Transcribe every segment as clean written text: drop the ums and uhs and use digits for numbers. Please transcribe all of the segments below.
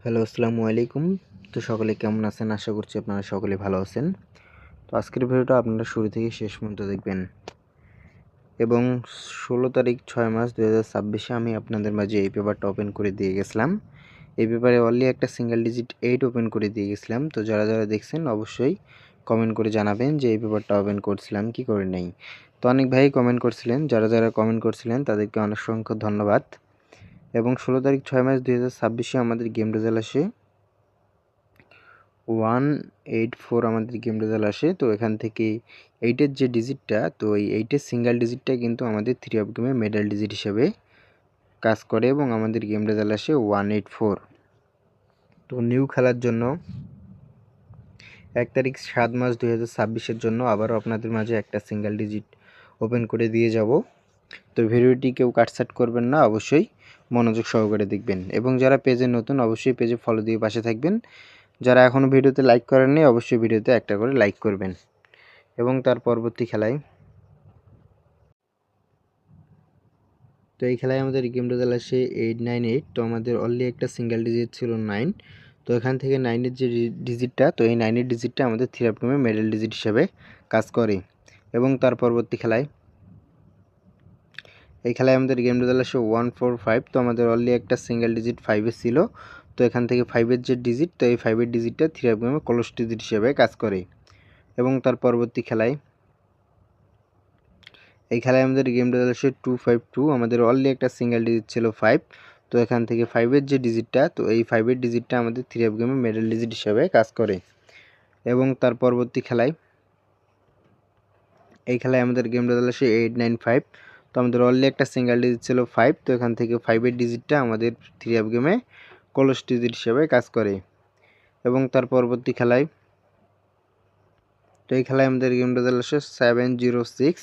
Hello, আসসালামু আলাইকুম। তো সকলে কেমন আছেন? আশা করছি আপনারা সকলে ভালো আছেন। তো আজকের ভিডিওটা আপনারা শুরু থেকে শেষ পর্যন্ত দেখবেন এবং ১৬ তারিখ ৬ মাস ২০২৬ আমি আপনাদের মাঝে এই পেপারটা ওপেন করে দিয়ে গেছিলাম। এই পেপারে অনলি একটা সিঙ্গেল ডিজিট 8 ওপেন করে দিয়ে গেছিলাম। তো যারা দেখছেন অবশ্যই কমেন্ট করে জানাবেন যে এই পেপারটা ওপেন করছিলাম কি করে নাই। তো অনেক ভাই কমেন্ট করছিলেন, যারা কমেন্ট করছিলেন তাদেরকে অসংখ্য ধন্যবাদ। এবং ১৬ তারিখ ৬ মাস ২০২৬ আমাদের গেম রেজাল্ট আসে 184 আমাদের গেম রেজাল্ট আসে। তো এখান থেকে 8-এর যে ডিজিটটা, তো এই 8-এর সিঙ্গেল ডিজিটটা কিন্তু আমাদের 3 অফ গেমে মিডল ডিজিট হিসেবে কাজ করে এবং আমাদের গেম রেজাল্ট আসে 184। তো নিউ খেলার জন্য 1 তারিখ 7 মাস 2026-এর জন্য আবারও আপনাদের মাঝে একটা সিঙ্গেল ডিজিট ওপেন করে দিয়ে যাব। তো ভিডিওটি কেউ কাটছাট করবেন না, অবশ্যই মনোযোগ সহকারে দেখবেন এবং যারা পেজে নতুন অবশ্যই পেজে ফলো দিয়ে পাশে থাকবেন। যারা এখনও ভিডিওতে লাইক করেননি অবশ্যই ভিডিওতে একটা করে লাইক করবেন। এবং তার পরবর্তী খেলায়, তো এই খেলায় আমাদের গেম রেজাল্ট আসে 898। তো আমাদের অনলি একটা সিঙ্গেল ডিজিট ছিল 9। তো এখান থেকে 9-এর যে ডিজিটটা, তো এই 9-এর ডিজিটটা আমাদের 3 অফ গেমে মিডল ডিজিট হিসেবে কাজ করে। এবং তার পরবর্তী খেলায়, এই খেলায় আমাদের গেম রেজাল্ট আসে 145। তো আমাদের অনলি একটা সিঙ্গেল ডিজিট 5-এর ছিল। তো এখান থেকে 5-এর যে ডিজিট, তো এই 5-এর ডিজিটটা 3 অফ গেমে ক্লোজ ডিজিট হিসেবে কাজ করে। এবং তার পরবর্তী খেলায়, এই খেলায় আমাদের গেম রেজাল্ট আসে 252। আমাদের অনলি একটা সিঙ্গেল ডিজিট ছিল 5। তো এখান থেকে 5-এর যে ডিজিটটা, তো এই 5-এর ডিজিটটা আমাদের 3 অফ গেমে মিডল ডিজিট হিসেবে কাজ করে। এবং তার পরবর্তী খেলায়, এই খেলায় আমাদের গেম রেজাল্ট আসে 895। তো আমাদের অনলি একটা সিঙ্গেল ডিজিট ছিল 5। তো এখান থেকে 5-এর ডিজিটটা আমাদের 3 অফ গেমে ক্লোজ ডিজিট হিসেবে কাজ করে। এবং তার পরবর্তী খেলায়, তো এই খেলায় আমাদের গেম রেজাল্ট আসে 706।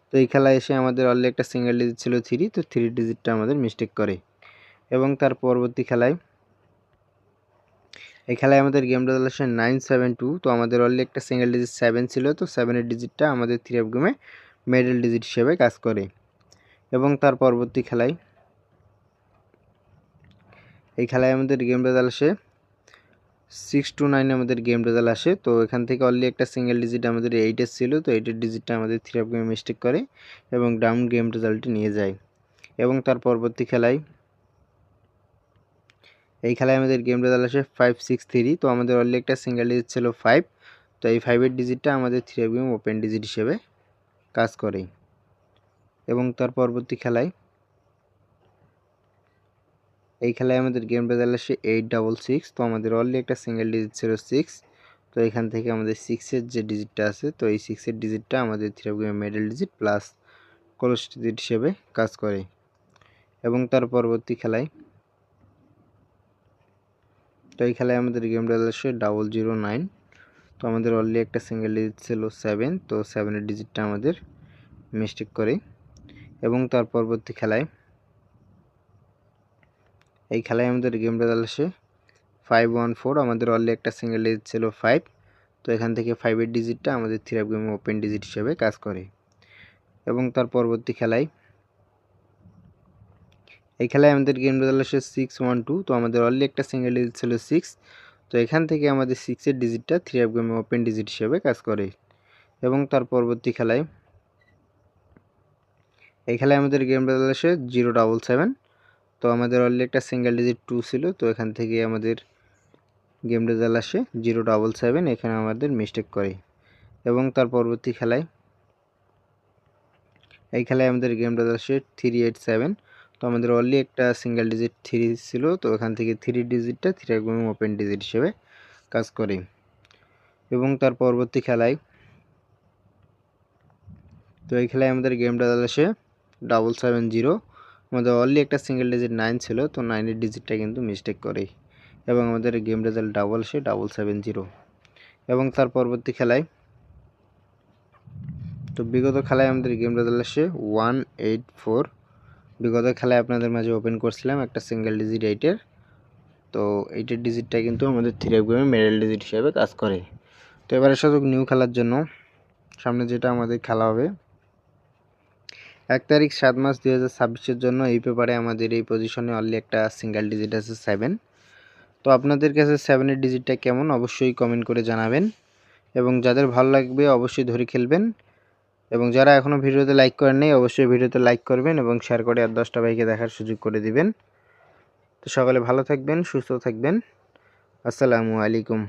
তো এই খেলায় এসে আমাদের অনলি একটা সিঙ্গেল ডিজিট ছিল 3। তো 3 ডিজিটটা আমাদের মিস্টেক করে। এবং তার পরবর্তী খেলায়, এই খেলায় আমাদের গেম রেজাল্ট আসে 972। তো আমাদের অনলি একটা সিঙ্গেল ডিজিট 7 ছিল। তো 7-এর ডিজিটটা আমাদের 3 অফ গেমে মিডল ডিজিট হিসেবে কাজ করে। এবং তার পরবর্তী খেলায়, এই খেলায় আমাদের গেম রেজাল্ট আসে 629 আমাদের গেম রেজাল্ট আসে। তো এখান থেকে অনলি একটা সিঙ্গেল ডিজিট আমাদের 8-এর ছিল। তো 8-এর ডিজিটটা আমাদের 3 অফ গেমে মিস্টেক করে এবং ডাউন গেম রেজাল্টটি নিয়ে যায়। এবং তার পরবর্তী খেলায়, এই খেলায় আমাদের গেম রেজাল্ট আসে 563। তো আমাদের অনলি একটা সিঙ্গেল ডিজিট ছিল 5। তো এই 5-এর ডিজিটটা আমাদের 3 অফ গেম ওপেন ডিজিট হিসেবে কাজ করে। এবং তার পরবর্তী খেলায়, এই খেলায় আমাদের গেম রেজাল্ট আসে 866। তো আমাদের অনলি একটা সিঙ্গেল ডিজিট ছিল 6। তো এখান থেকে আমাদের 6-এর যে ডিজিটটা আছে, তো এই 6-এর ডিজিটটা আমাদের 3 of game middle digit plus close digit হিসেবে কাজ করে। এবং তার পরবর্তী খেলায়, তো এই খেলায় আমাদের গেম রেজাল্ট আসে 009। তো আমাদের অনলি একটা সিঙ্গেল ডিজিট ছিল 7। তো 7-এর ডিজিটটা আমাদের মিস্টেক করে। এবং তার পরবর্তী খেলায়, এই খেলায় আমাদের গেম রেজাল্ট আসে 514। আমাদের অনলি একটা সিঙ্গেল ডিজিট ছিল 5। তো এখান থেকে 5-এর ডিজিটটা আমাদের 3 অফ গেমে ওপেন ডিজিট হিসেবে কাজ করে। এবং তার পরবর্তী খেলায়, এই খেলায় আমাদের গেম রেজাল্ট আসে 612। তো আমাদের অনলি একটা সিঙ্গেল ডিজিট ছিল 6। তো এখান থেকে আমাদের 6-এর ডিজিটটা 3 অফ গেমে ওপেন ডিজিট হিসেবে কাজ করে। এবং তার পরবর্তী খেলায়, এই খেলায় আমাদের গেম রেজাল্ট আসে 077। তো আমাদের অনলি একটা সিঙ্গেল ডিজিট 2 ছিল। তো এখান থেকে আমাদের গেম রেজাল্ট আসে 077। এখানে আমাদের মিস্টেক করে। এবং তার পরবর্তী খেলায়, এই খেলায় আমাদের গেম রেজাল্ট আসে 387। তো আমাদের অনলি একটা সিঙ্গেল ডিজিট 3 ছিল। তো এখান থেকে 3 ডিজিটটা 3 অফ গেমে ওপেন ডিজিট হিসেবে কাজ করে। এবং তার পরবর্তী খেলায়, তো এই খেলায় আমাদের গেম রেজাল্ট আসে 770। আমাদের অনলি একটা সিঙ্গেল ডিজিট 9 ছিল। তো 9-এর ডিজিটটা কিন্তু মিস্টেক করে এবং আমাদের গেম রেজাল্ট ডাবল আসে 770। এবং তার পরবর্তী খেলায়, তো বিগত খেলায় আমাদের গেম রেজাল্ট আসে 184। বিগত খেলায় আপনাদের মাঝে ওপেন করছিলাম একটা সিঙ্গেল ডিজিট 8-এর। তো 8-এর ডিজিটটা কিন্তু আমাদের 3 অফ গেমে মিডল ডিজিট হিসেবে কাজ করে। তো এবারে সুযোগ নিউ খেলার জন্য সামনে যেটা আমাদের খেলা হবে 1 তারিখ 7 মাস 2026-এর জন্য এই পেপারে আমাদের এই পজিশনে অনলি একটা সিঙ্গেল ডিজিট আছে 7। তো আপনাদের কাছে 7-এর ডিজিটটা কেমন অবশ্যই কমেন্ট করে জানাবেন, এবং যাদের ভালো লাগবে অবশ্যই ধরে খেলবেন, এবং যারা এখনও ভিডিওতে লাইক করেন নাই অবশ্যই ভিডিওতে লাইক করবেন এবং শেয়ার করে আর 10টা ভাইকে দেখার সুযোগ করে দিবেন। তো সকলে ভালো থাকবেন, সুস্থ থাকবেন। আসসালামু আলাইকুম।